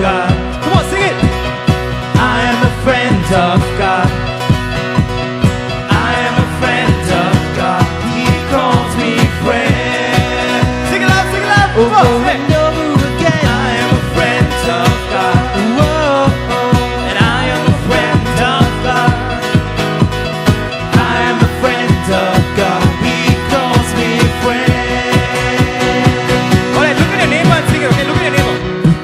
God. Come on, sing it. I am a friend of God. I am a friend of God. He calls me friend. Sing it loud, sing it loud. Come on, Over hey. and over again. I am a friend of God. Whoa, and I am a friend of God. I am a friend of God. He calls me friend. Alright, look at your neighbor and sing it, okay? Look at your neighbor.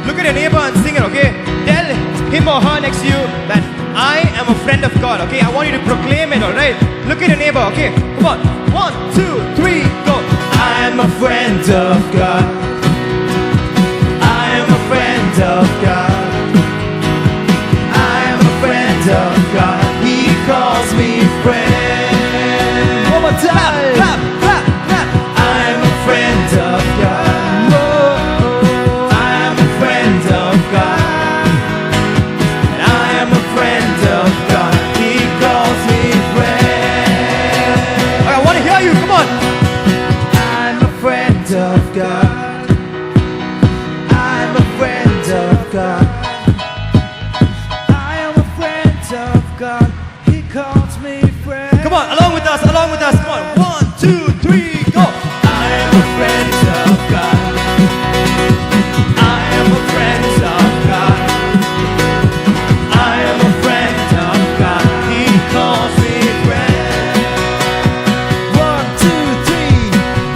Look at your neighbor and sing it, okay? Tell him or her next to you that I am a friend of God, okay? I want you to proclaim it, alright? Look at your neighbor, okay? Come on. 1, 2, 3, go. I am a friend of God. I am a friend of God. I am a friend of God. He calls me friend. One more time. Clap, clap, clap. I am a friend of God. Whoa. I am a friend of God. And I am a friend of God. He calls me friend. Alright, I want to hear you, come on. I'm a friend of God. I'm a friend of God. I am a friend of God. He calls me friend. Come on, along with us, along with us. Come on. 1, 2, 3, go. I am a friend of God. I am a friend of God. I am a friend of God. He calls me friend. 1, 2, 3.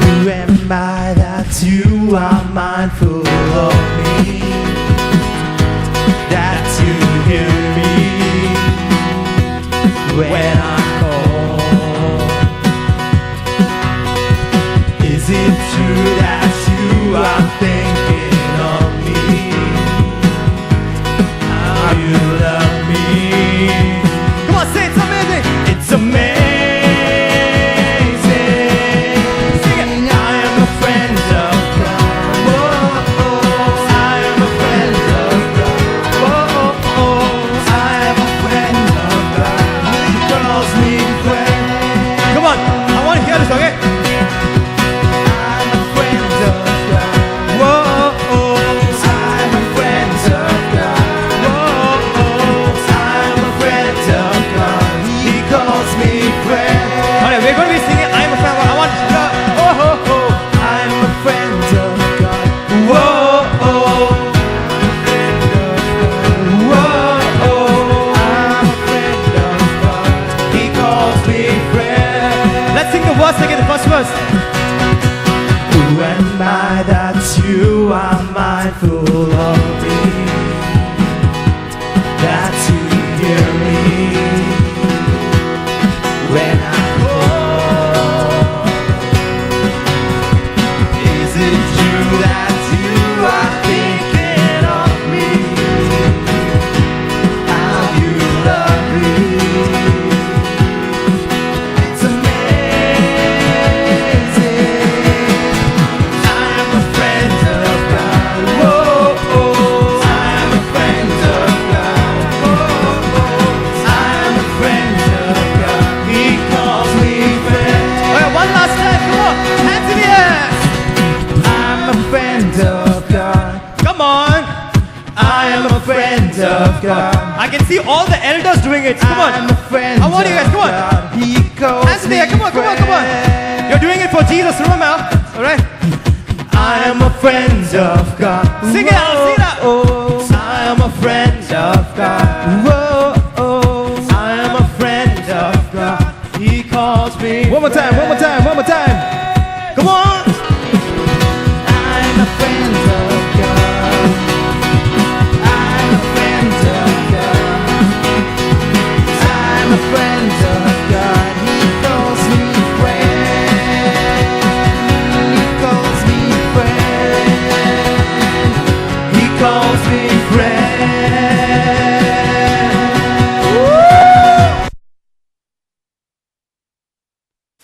Who am I that you are mindful of me? That you hear me when I call. Is it true that you are thinking of me? How you love me? Come on, say it's amazing. It's amazing. I am a friend of God. Whoa, I am a friend of God. Whoa, I am a friend of God. He calls me friend. Come on, I want to hear this, okay? I'm a friend of God. Whoa, I'm a friend of God. Whoa, I'm a friend of God. He calls me friend. Alright, we're going to be singing I'm a friend. I want to hear. I'm a friend of God. Whoa, I'm a friend of God. He calls me friend. Let's sing the verse again, the first verse. Who am I that you are mindful of me? That you hear me when I call. Is it true that you are thinking of me? How you love me? It's amazing. I am a friend of God. Whoa, I am a friend of God. Whoa, I am a friend of God. He calls me friend. Alright, one last time, come on. Hands in the air. I'm a friend of God. Come on. I am a friend of God. I can see all the elders doing it. Come I'm on. a friend I want you guys, of come on. God. He calls Hands in the air, me come on, come on, come on. friend. You're doing it for Jesus, remember? Alright. I am a friend of God. Sing it out, sing it out. Whoa, I am a friend of God. Whoa, I am a friend of God. He calls me. One more time, one more time, one more time. Come on. I'm a friend of God. I'm a friend of God. I'm a friend of God. He calls me friend. He calls me friend. He calls me friend. Woo!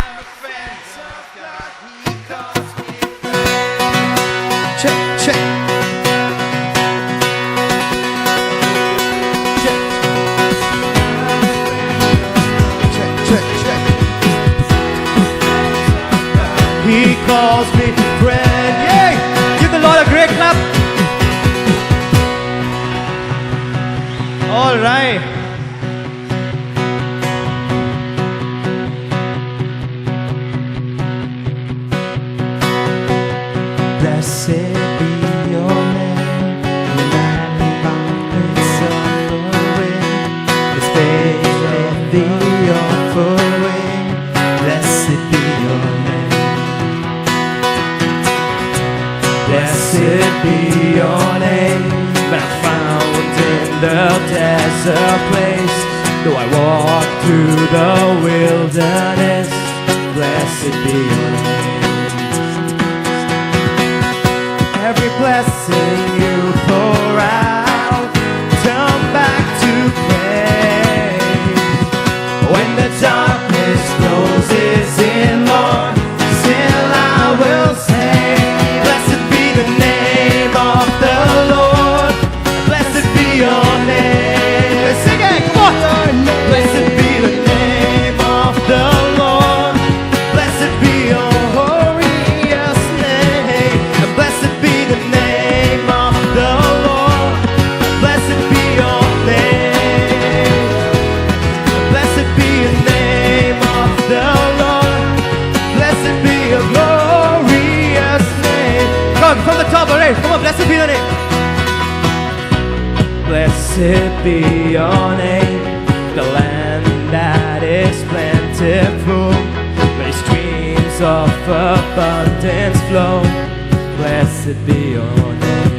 I'm a friend of God. He calls me friend. Check, check. Check, check, check. He calls me friend. Yay! Give the Lord a great clap. All right. Blessed be your name, the land mountains suffering, the space of the offering. Blessed be your name. Blessed be your name. But I found in the desert place, though I walk through the wilderness. Blessed be your name. Every blessing you pour out, turn back to praise. When the darkness closes in, Lord, still I will say, blessed be the name of the Lord. Blessed be your name. Sing it, come on. Blessed be the name of the Lord. Blessed be your glorious name. Blessed be the name of the Lord. Blessed be your name. Blessed be the name of the Lord. Blessed be your glorious name. Come from the top, alright. Come on, blessed be the name. Blessed be your name, the land that is plentiful, where streams of abundance flow. Blessed be your name.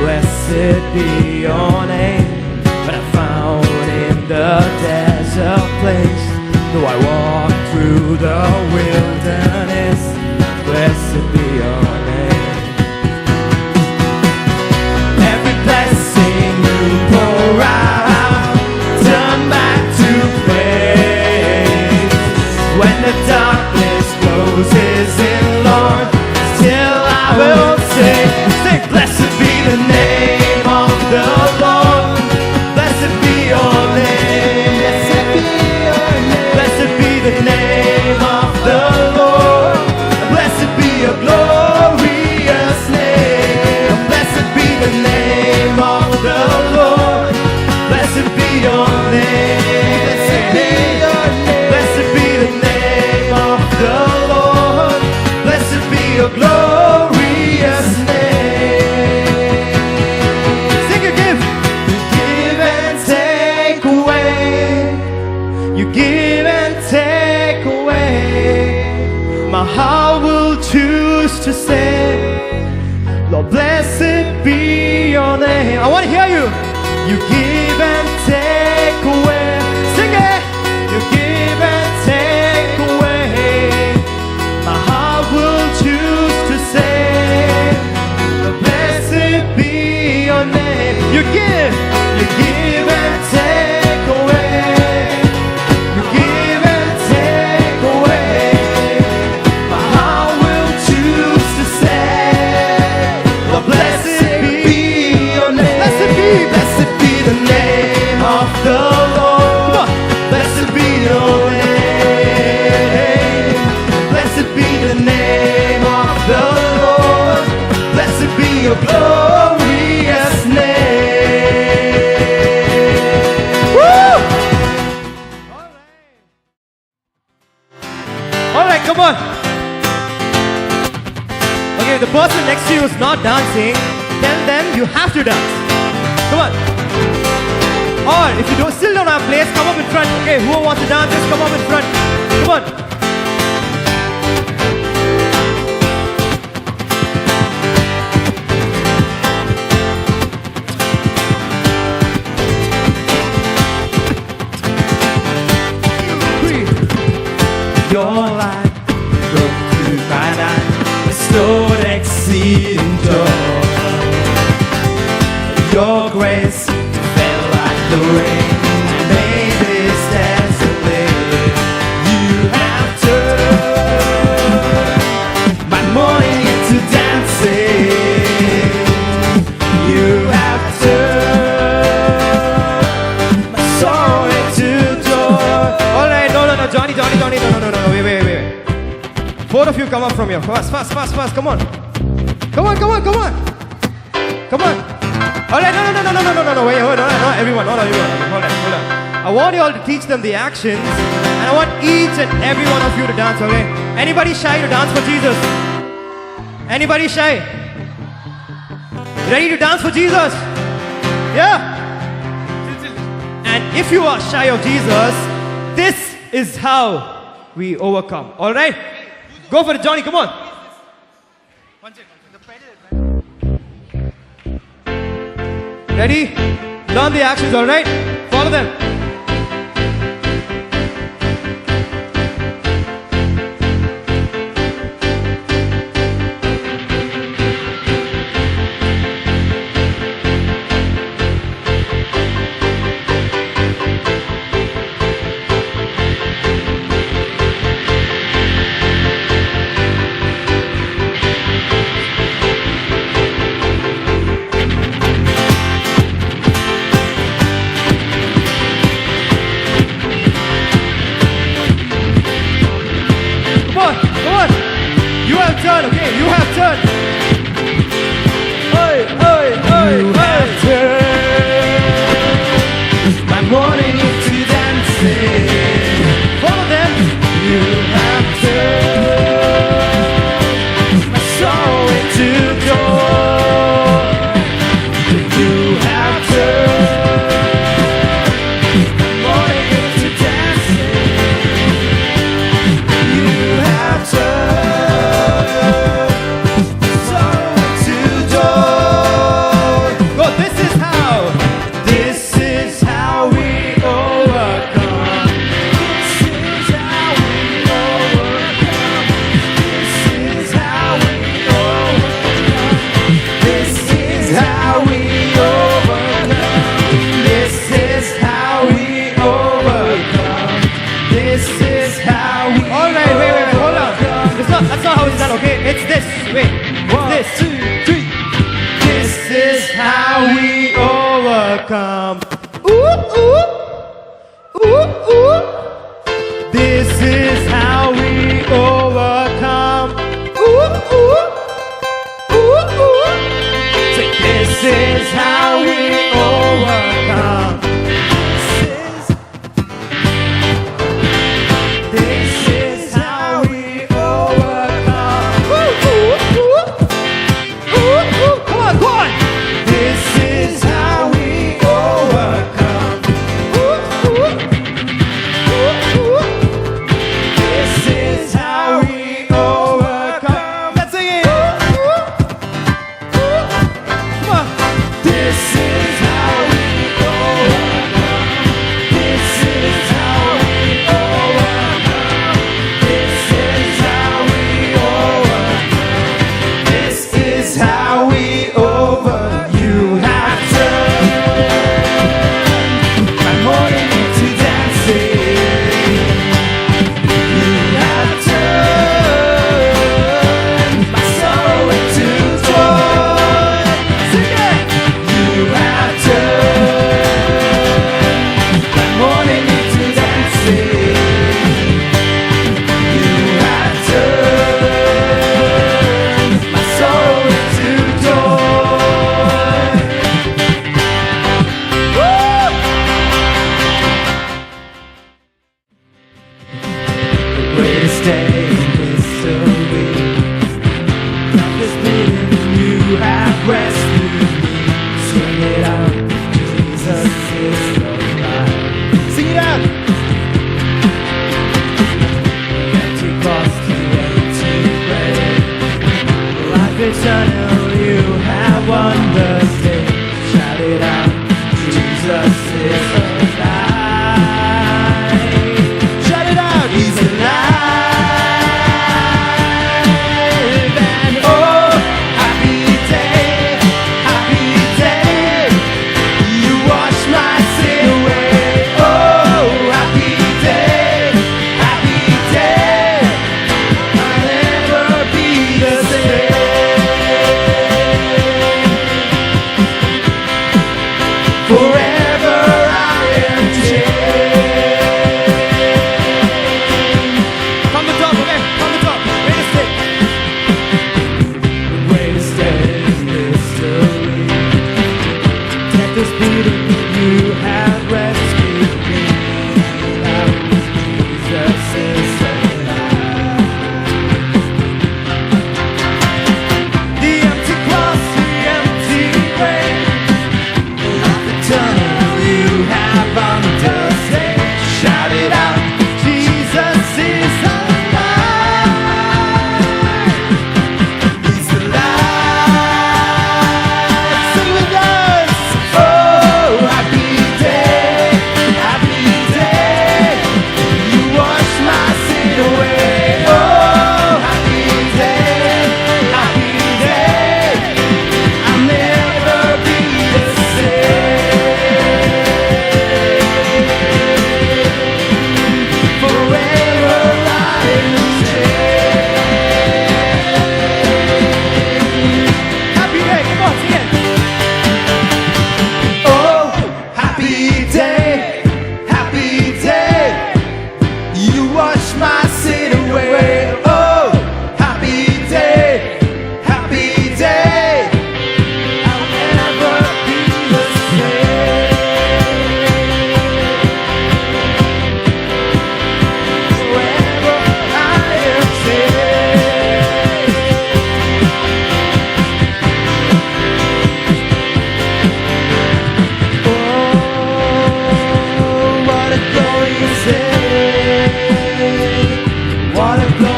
Blessed be your name. But I found in the desert place, though I walk through the wilderness. Blessed be your name. Every blessing you pour out, turn back to praise. When the darkness closes in, Lord, still I will say, blessed be the name of the Lord. Blessed be your name. Blessed be your name. Blessed be the name of the Lord. Blessed be your glorious name. Blessed be the name of the Lord. Blessed be your name. Blessed be your name. Blessed be the name of the Lord. Blessed be your glorious name. Sing it, give. Give and take away. You give and take away. My heart will choose to say, Lord, blessed be your name. I want to hear you. You give and take away. Sing it. You give and take away. My heart will choose to say, Lord, blessed be your name. You give and take away. You give and take away. My heart will choose to say, Lord, blessed be your name. Blessed be the name of the Lord. Come on. Blessed be your name. Blessed be the name of the Lord. Blessed be your glorious name. Woo! Alright, come on. Okay, the person next to you is not dancing. Tell them you have to dance. Come on. Or if you still don't have place, come up in front. Okay, who wants to dance, just come up in front. Come on. Your light broke through my night, restored exceeding joy. Your grace fell like the rain and made this desolate. You have turned my mourning into dancing. You have turned my sorrow into joy. Alright, no, Johnny, no, wait. 4 of you come up from here. Fast, come on. Come on. Alright, no, wait, hold on, not everyone, hold on. I want you all to teach them the actions, and I want each and every one of you to dance, okay? Anybody shy to dance for Jesus? Anybody shy? Ready to dance for Jesus? Yeah? And if you are shy of Jesus, this is how we overcome, alright? Go for it, Johnny, come on. Ready? Learn the actions, alright? Follow them. Turn, okay, you have turn. Oi, you have turn. My morning into dancing. Follow them. You have turned my soul into joy. You have turned my morning into dancing. You have turned my soul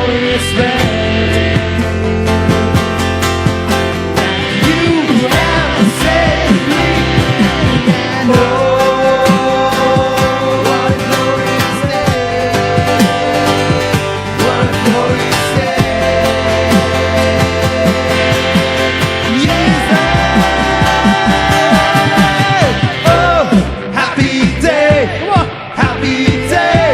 respect that you have set me. And oh, what a glorious day, what a glorious day. Jesus, oh, happy day, happy day.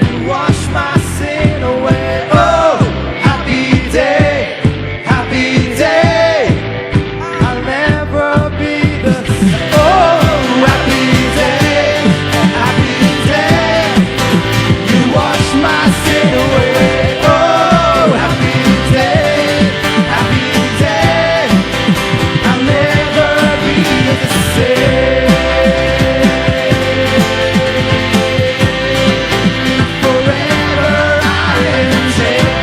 You wash my sin away. Oh, happy day, happy day. I'll never be the same. Oh, happy day, happy day. You wash my sin away. Oh, happy day, happy day. I'll never be the same. Forever I am changed.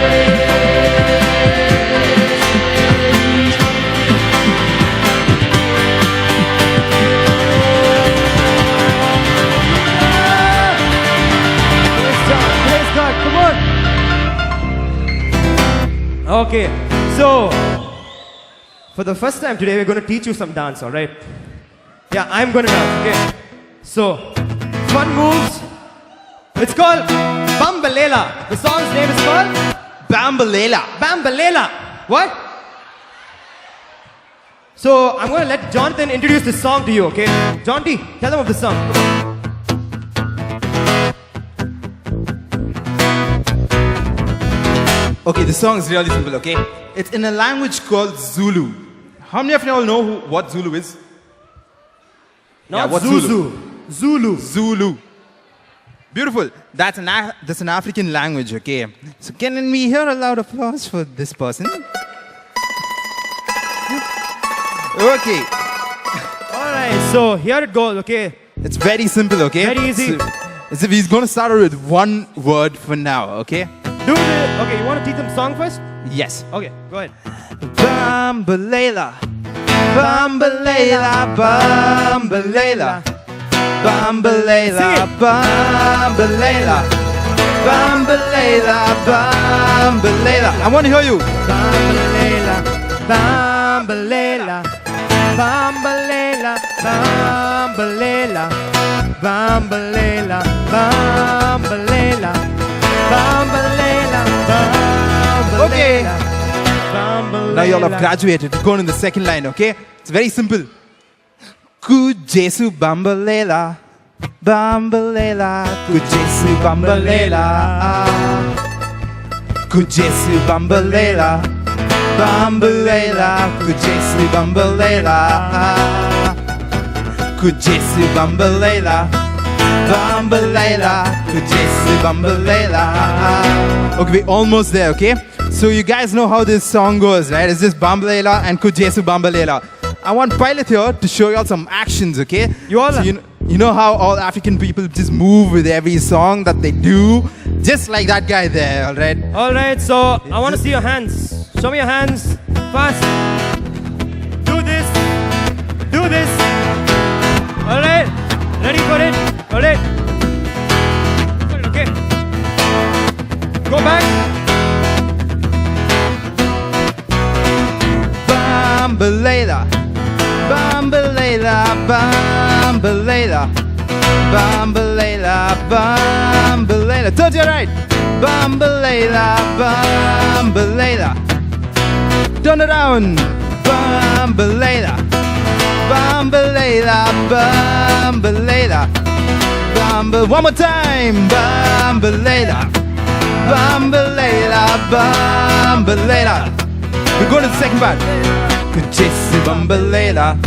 Praise God, come on. Okay, so for the first time today, we're going to teach you some dance, all right? Yeah, I'm going to dance, okay? So, fun moves. It's called Bambalela. The song's name is called Bambalela. Bambalela. What? So, I'm going to let Jonathan introduce this song to you, okay? Jonty, tell them of the song. Come on. Okay, the song is really simple, okay? It's in a language called Zulu. How many of you all know what Zulu is? Not what's Zuzu. Zulu. Zulu. Beautiful. That's an African language, okay? So can we hear a loud applause for this person? Okay. Alright, so here it goes, okay? It's very simple, okay? Very easy. So he's going to start out with one word for now, okay? Do this. Okay, you want to teach them song first? Yes. Okay, go ahead. Bambalela, Bambalela, Bambalela, Bambalela, Sing it. Bambalela, Bambalela, Bambalela. I want to hear you. Bambalela, Bambalela, Bambalela, Bambalela, Bambalela, Bambalela, Bambalela, Bambalela. Okay. Bambalela. Now you all have graduated. Go on in the second line, okay? It's very simple. Kujesu Bambalela, Bambalela, Kujesu Bambalela, Kujesu Bambalela, Bambalela, Kujesu Bambalela, Kujesu Bambalela, Bambalela, Kujesu Bambalela. Okay, we're almost there, okay? So you guys know how this song goes, right? It's just Bambalela and Kujesu Bambalela. I want Pilot here to show you all some actions, okay? You all- So you know how all African people just move with every song that they do? Just like that guy there, all right? Alright, so I want to see your hands. Show me your hands. Fast. Do this. Do this. Alright. Ready for it? Alright. Okay. Go back. Bambalela, Bambalela, Bambalela, Bambalela, Bambalela. Turn to your right. Bambalela, Bambalela. Turn around. Bambalela, Bambalela, Bambalela. One more time. Bambalela, Bambalela, Bambalela. We're going to the second part. Kujesu Bambalela,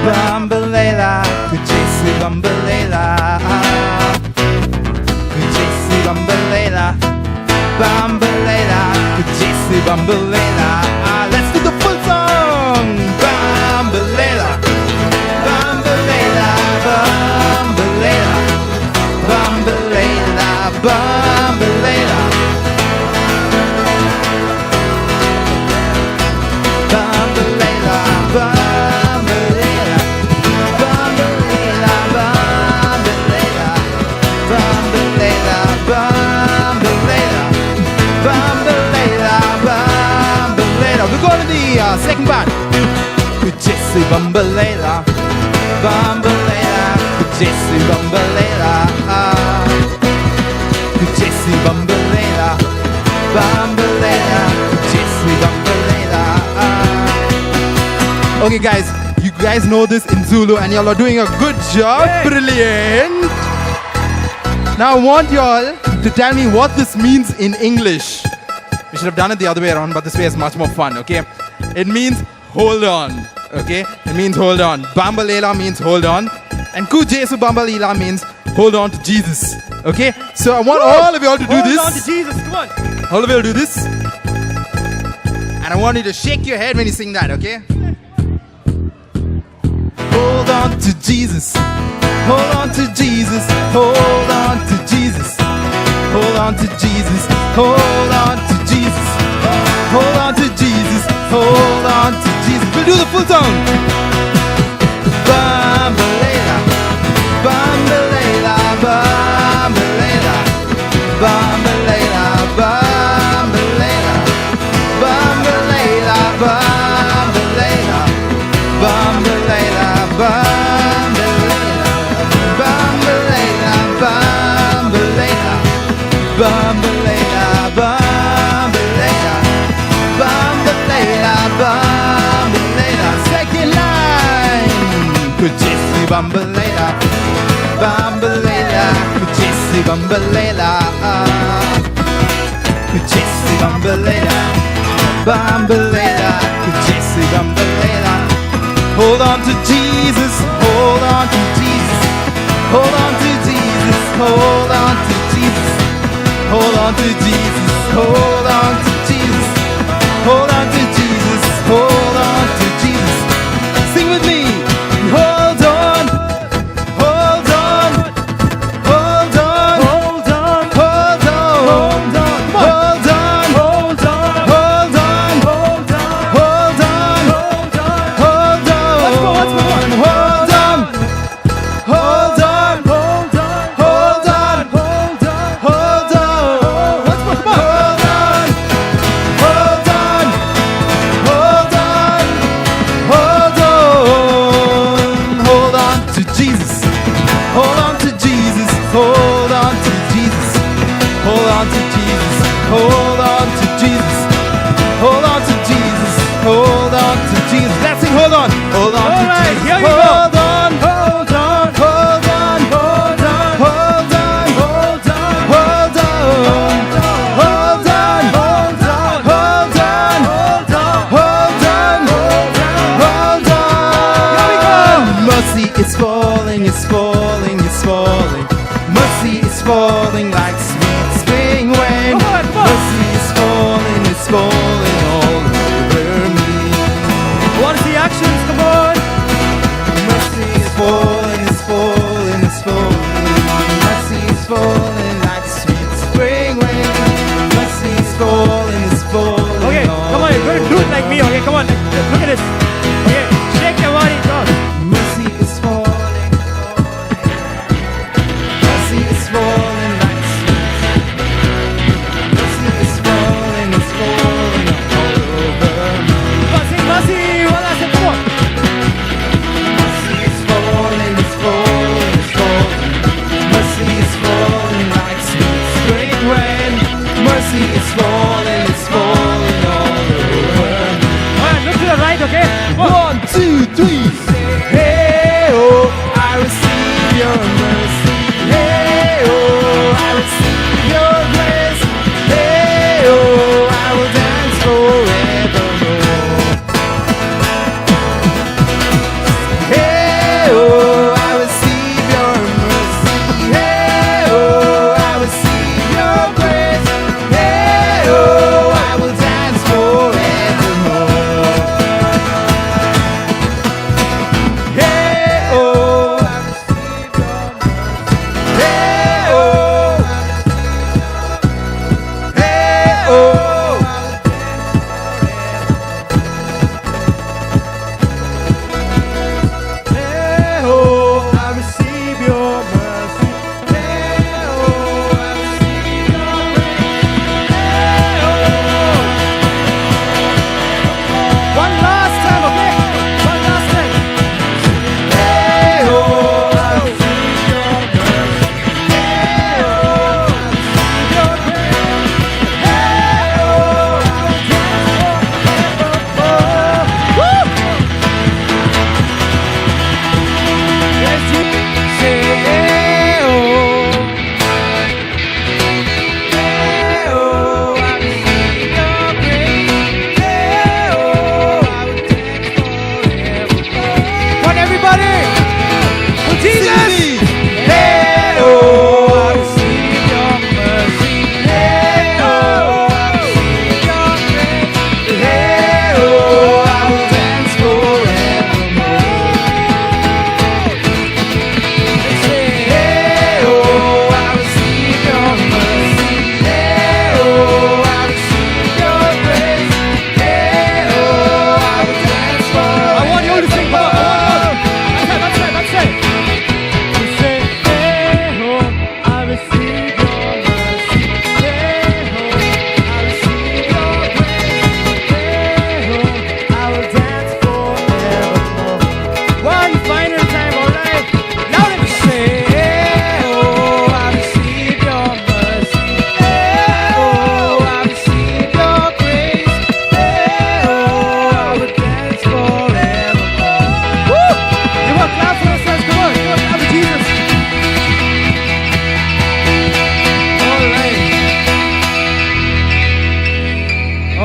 Bambalela, Kujesu Bambalela, Kujesu Bambalela, Bambalela, Kujesu Bambalela. Let's do the full song. Bambalela, Bambalela, Bambalela, Bambalela, Bambalela. Bambalela, Bambalela, Bambalela, Bambalela, Bambalela, Bambalela, Bambalela, Bambalela. We're going to the second part. Jesse Bambalela, Bambalela, Jesse Bambalela, Jesse Bambalela, Bambalela, Jesse Bambalela. Okay, guys, you guys know this in Zulu, and y'all are doing a good job. Hey. Brilliant. Now I want y'all to tell me what this means in English. We should have done it the other way around, but this way is much more fun, okay? It means hold on, okay? It means hold on. Bambalela means hold on. And Ku Jesu Bambalela means hold on to Jesus, okay? So I want all of y'all to do Hold this. on to Jesus, come on. All of you will do this. And I want you to shake your head when you sing that, okay? Hold on to Jesus. Hold on to Jesus. Hold on to Jesus. Hold on to Jesus. Hold on to Jesus. Hold on to Jesus. Hold on to Jesus. We'll do the full song. Bambalela. Bambalela. Bambalela. Bambalela. Bambalela. Bambalela. Bambalela. Bambalela. Bambalela. Bambalela. Bambalela. Bambalela. Bambalela. Bambalela. Bambalela. Second line. Could Jesse Bambalela. Bambalela. Could Jesse Bambalela. Could Jesse Bambalela. Bambalela. Could Jesse Bambalela. Hold on to Jesus. Hold on to Jesus. Hold on to Jesus. Hold on to Jesus. Hold on to Jesus. Hold on to Jesus. Hold on to Jesus. Hold on to Jesus. Sing with me. Hold on. Hold on. Hold on. Hold on. Hold on. Hold on. Hold on. Hold on. Hold on. Hold on. Hold on. Hold on. Hold on. Let's go, let's go. Hold on. Hold on. Hold on. Hold on. Hold on. Hold on. Let's go, come on. Hold on. Hold on. Hold on. Hold on to Jesus. Hold on to Jesus. Hold on to Jesus. Hold on to Jesus. Hold on to Jesus. Hold on to Jesus. Hold on to Jesus. Let's sing. Hold on. Hold on All to right, Jesus. here we go. Hold on. Hold on. Hold on. Hold on. Hold on. Hold on. Hold on. Hold on. Hold on. Hold on. Hold on. Hold on. Hold Here we go. on. Mercy is falling, it's falling, it's falling. Mercy is falling like sweet spring rain. Come on, come on. Mercy is falling, it's falling all over me. Want to see actions? Come on. Mercy is falling, it's falling, it's falling. Mercy is falling like sweet spring rain. Mercy is falling, it's falling. Okay, all come on. You're going to do it like me. Okay, come on. Look at this. Okay, shake your body. Go. Mercy is falling, mercy is falling like sweet. Mercy is falling, it's falling all over me. Mercy, mercy. One last time. Come on. Mercy is falling, it's falling, it's falling. Mercy is falling like sweet spring rain. Mercy is falling, it's falling all over me. All right, look to the right. Okay. Come on. 1, 2, 3. Hey, oh, I receive your mercy. Hey, oh, I receive your grace. Hey, oh, I will dance forevermore. Hey, oh, I receive your mercy. Hey, oh, I receive your grace. Hey, oh, I will dance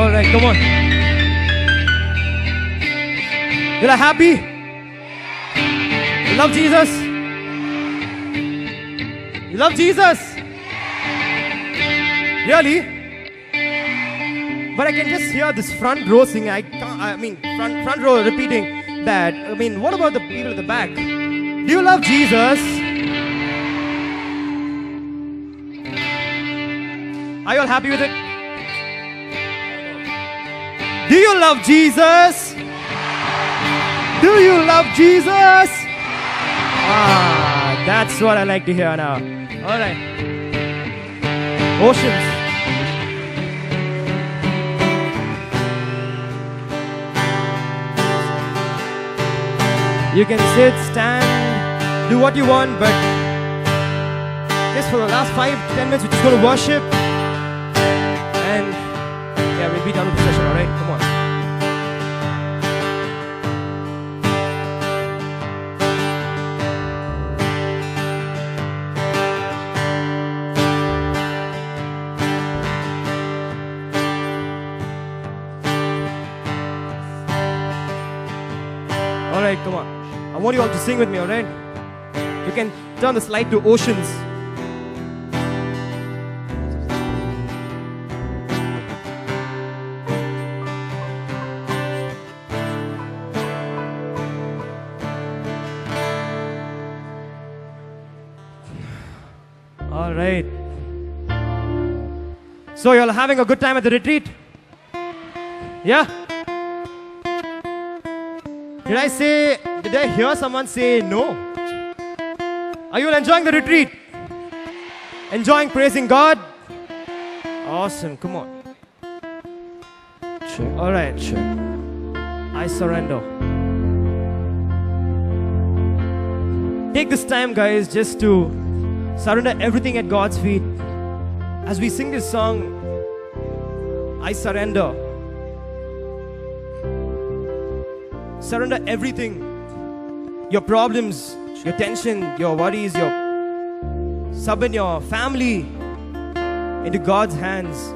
All right, come on. You're happy? You love Jesus? You love Jesus? Really? But I can just hear this front row singing. Front row repeating that. What about the people at the back? Do you love Jesus? Are you all happy with it? Do you love Jesus? Do you love Jesus? That's what I like to hear now. All right. Oceans. You can sit, stand, do what you want, but just for the last 5-10 minutes, we're just going to worship. And yeah, we'll be done with the session, alright? Come on. Alright, come on. I want you all to sing with me, alright? You can turn the slide to Oceans. Alright. So you all having a good time at the retreat? Yeah? Did I hear someone say no? Are you all enjoying the retreat? Enjoying praising God? Awesome, come on. Check. Alright. Check. I surrender. Take this time, guys, just to surrender everything at God's feet. As we sing this song, I surrender. Surrender everything. Your problems, your tension, your worries, submit your family into God's hands.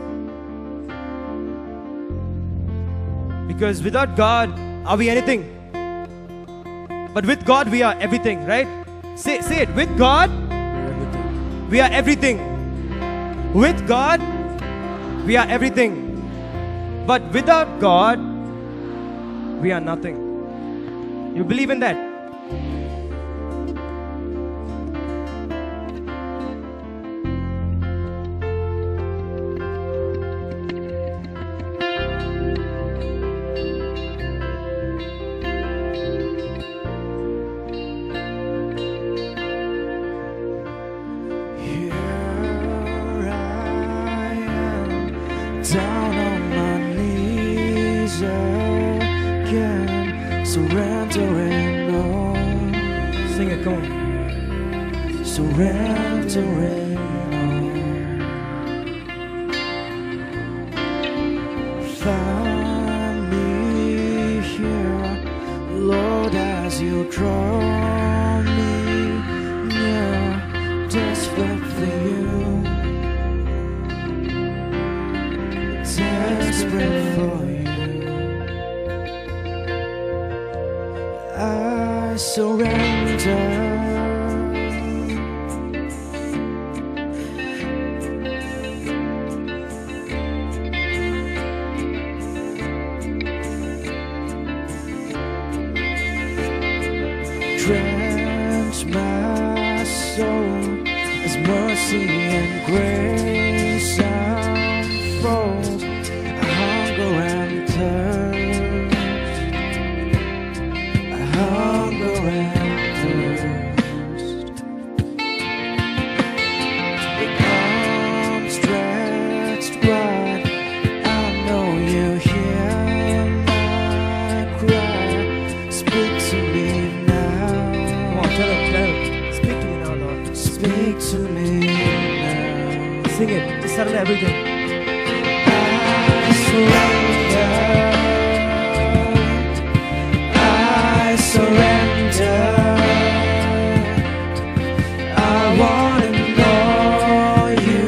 Because without God, are we anything? But with God, we are everything, right? Say it. With God, we are everything. With God, we are everything. But without God, we are nothing. You believe in that? Down on my knees again, surrendering all, Sing it, come on. surrendering all. Find me here, Lord, as you draw me near, desperate for you. Desperate for you, I surrender. Drench my soul as mercy and grace unfold. Hunger and thirst, hunger and thirst. The arms stretched wide, I know you hear my cry. Speak to me now. Come on, tell him. Speak to me now, Lord. Speak to me now. Sing it. Just surrender everything. I surrender. I want to know you,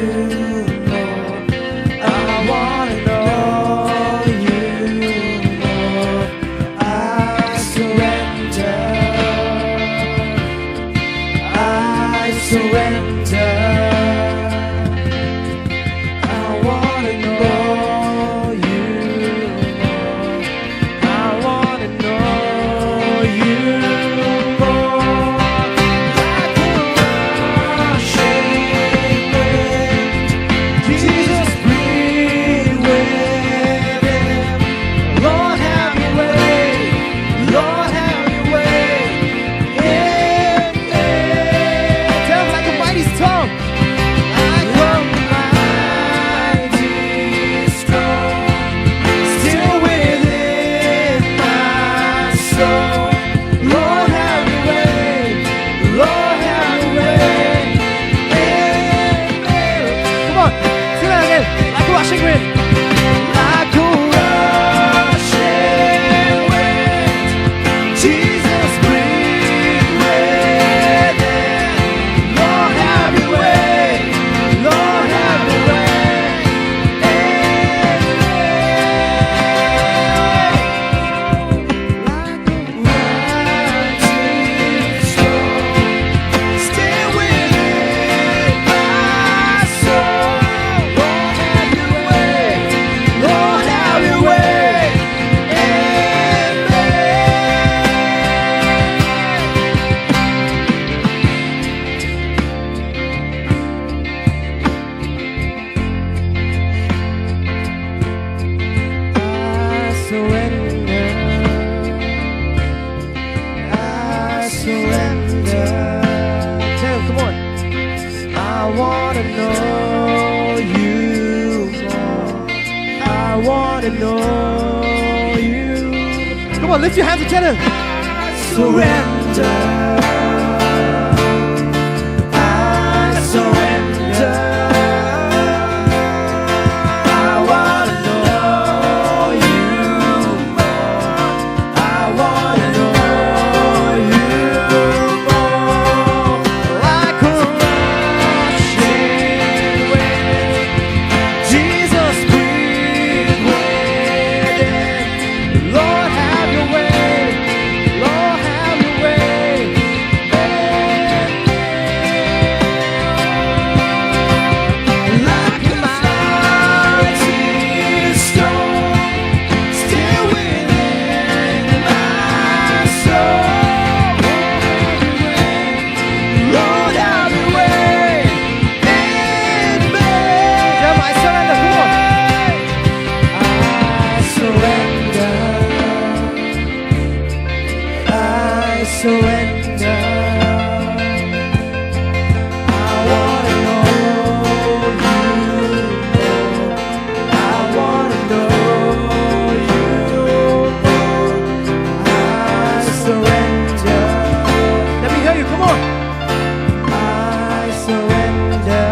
Lord. I want to know like a rushing wind. Jesus, breathe within. Lord, have your way. Lord, have your way in me. Like a rising storm, stay within my soul. Lord, have your way. Lord, have your way in me. I surrender. I surrender. Tell him, come on. I wanna know you more. I wanna know you. Come on, lift your hands and tell him. I surrender. I surrender. I wanna know you more. I wanna know you more. Like a rushing wind, Jesus, breathe within. Lord, have your way. Lord, have your way in me. Like a mighty storm, still within my soul. Lord, have your way in me. I surrender. Come on. I surrender. I surrender. I wanna know you more. I wanna know you more. I surrender. Let me hear you. Come on. I surrender.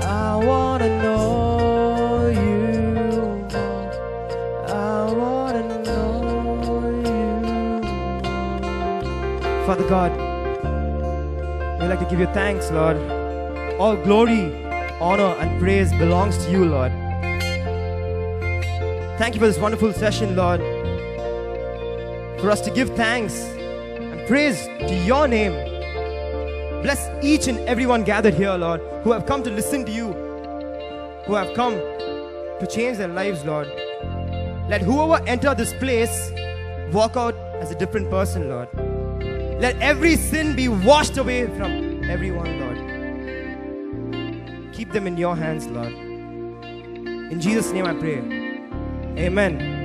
I wanna know you more. I wanna know you more. Father God, we'd like to give you thanks, Lord. All glory, honor, and praise belongs to you, Lord. Thank you for this wonderful session, Lord. For us to give thanks and praise to your name. Bless each and everyone gathered here, Lord, who have come to listen to you, who have come to change their lives, Lord. Let whoever enter this place walk out as a different person, Lord. Let every sin be washed away from everyone, Lord. Keep them in your hands, Lord. In Jesus' name I pray. Amen.